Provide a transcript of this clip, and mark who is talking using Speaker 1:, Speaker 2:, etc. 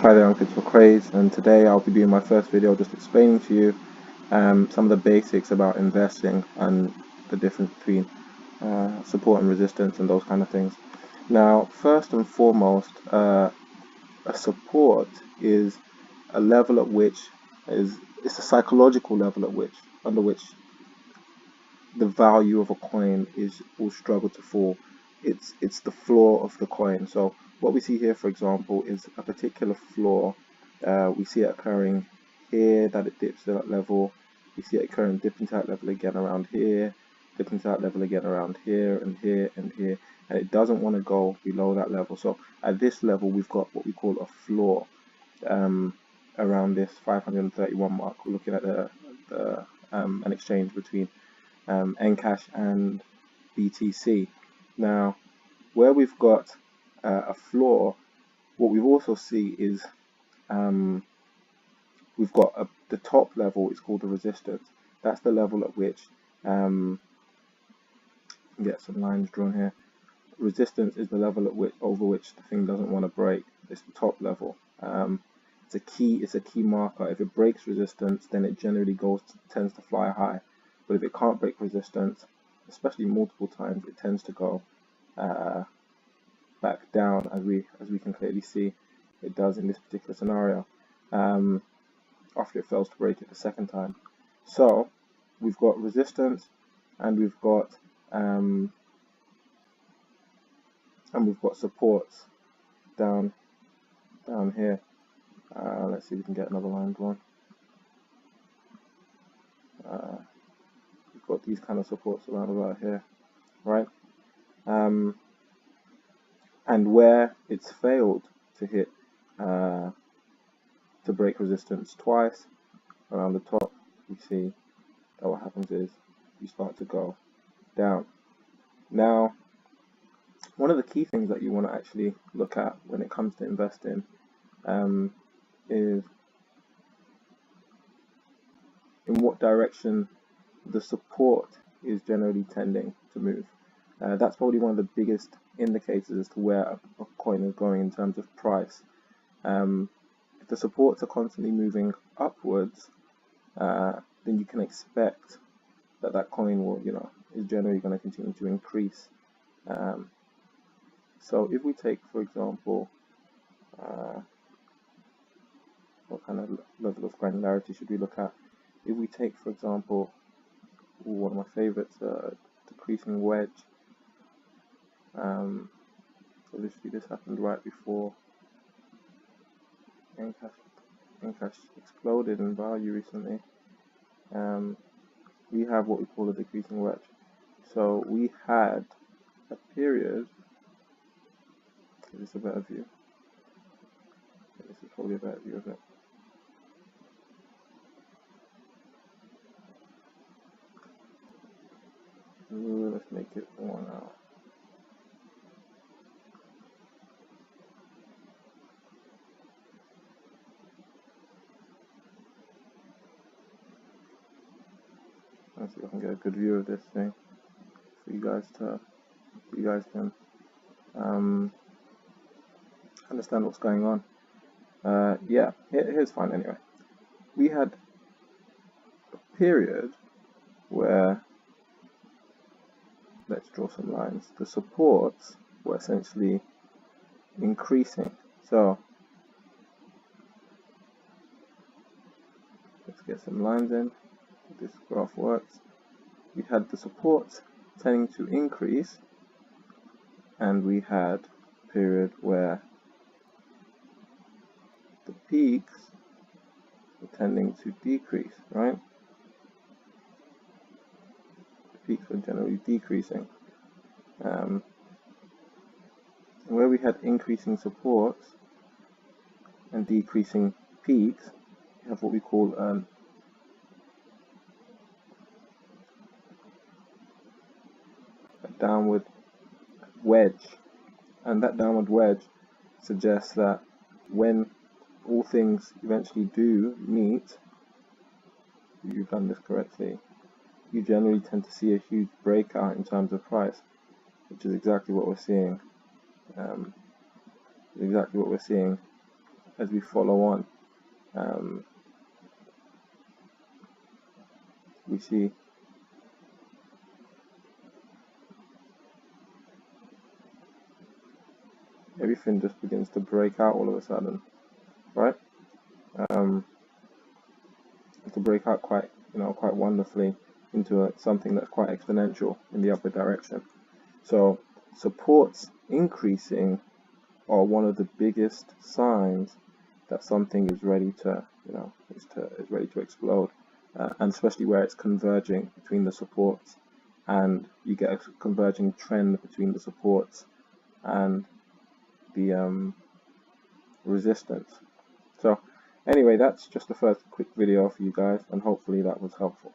Speaker 1: Hi there, I'm Christopher Craze, and today I'll be doing my first video just explaining to you some of the basics about investing and the difference between support and resistance and those kind of things. Now, first and foremost, a support is a level at which it's a psychological level at which under which the value of a coin will struggle to fall. It's the floor of the coin. So what we see here, for example, is a particular floor. We see it occurring here, that it dips to that level. We see it occurring, dipping to that level again around here, dipping to that level again around here and here and here, and it doesn't want to go below that level. So at this level, we've got what we call a floor around this 531 mark. We're looking at an exchange between NCASH and BTC. Now, where we've got a floor, what we've also see is we've got the top level is called the resistance. That's the level at which get some lines drawn here. Resistance is the level at which over which the thing doesn't want to break. It's the top level. It's a key marker. If it breaks resistance, then it generally tends to fly high. But if it can't break resistance, especially multiple times, it tends to go back down, as we can clearly see it does in this particular scenario, after it fails to break it the second time. So we've got resistance, and we've got supports down here. Let's see if we can get another line drawn. We've got these kind of supports around about here, right? And where it's failed to hit to break resistance twice around the top, we see that what happens is you start to go down. Now, one of the key things that you want to actually look at when it comes to investing is in what direction the support is generally tending to move. That's probably one of the biggest indicators as to where a coin is going in terms of price. If the supports are constantly moving upwards, then you can expect that coin will, is generally going to continue to increase. So if we take, for example, what kind of level of granularity should we look at? If we take, for example, one of my favorites, decreasing wedge. So literally this happened right before NCASH exploded in value recently. We have what we call a decreasing wedge. So we had a period. Is this a better view? This is probably a better view of it. Let's make it 1 hour. Let's see if I can get a good view of this thing for you guys can understand what's going on. Yeah, here's fine anyway. We had a period where, let's draw some lines, the supports were essentially increasing. So let's get some lines in. This graph works. We had the supports tending to increase, and we had a period where the peaks were tending to decrease, right? The peaks were generally decreasing. Where we had increasing supports and decreasing peaks, we have what we call a downward wedge, and that downward wedge suggests that when all things eventually do meet, if you've done this correctly, you generally tend to see a huge breakout in terms of price, which is exactly what we're seeing. as we follow on, we see everything just begins to break out all of a sudden, right? To break out quite wonderfully into something that's quite exponential in the upward direction. So supports increasing are one of the biggest signs that something is ready to, is ready to explode, and especially where it's converging between the supports, and you get a converging trend between the supports and the resistance. So anyway, that's just the first quick video for you guys, and hopefully that was helpful.